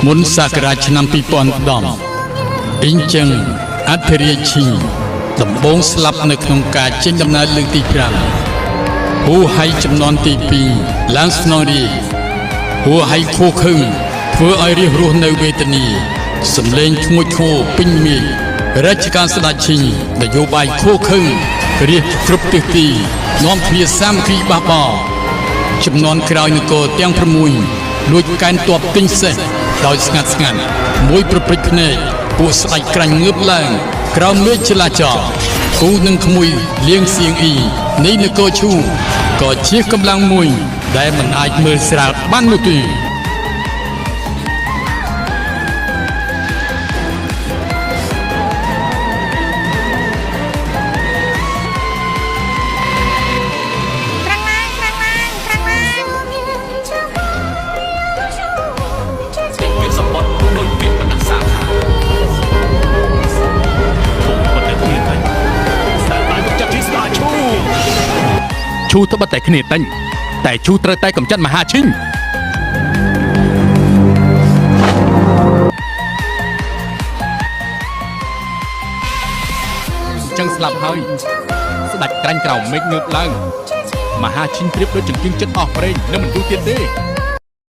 មុនសករាជឆ្នាំ2010អ៊ីងចឹងអធិរាជឈីដំបងស្លាប់នៅក្នុងការចេញដំណើរលើកទី5ហូហៃចំនួនទី2ឡើងស្នងរាជហូហៃខូខឹងធ្វើឲ្យរាជរស់នៅវេទនាសម្លេងឈ្ងុយឈោពេញមាសរាជការស្ដេចឈីនយោបាយខូខឹងរាជគ្រប់ទិសទីនាំគ្នាសាមគ្គីបះបោចំនួនក្រោយនគរទាំង6លួចកែនទ័ពទិញសេះដោយស្ងាត់មួយប្រព្រឹត្តភ្នែកពួកស្ដេចក្រាញ់ងើបឡើងក្រោមមេឃចលាចលគូនឹងក្មួយលៀងសៀងអ៊ីនៃនគរឈូក៏ជាកម្លាំងមួយដែលមិនអាចមើលស្រាលបាននោះទេឈូត្បិតតែគ្នាតែញតែឈូត្រូវតែកំចាត់មហាឈិញចឹងស្លាប់ហើយស្ដេចក្រាញ់ក្រោមមេឃងើបឡើងមហាឈិញប្រៀបដូចចង្គៀងចិត្តអស់ប្រេងនឹងមិនយូរទៀតទេ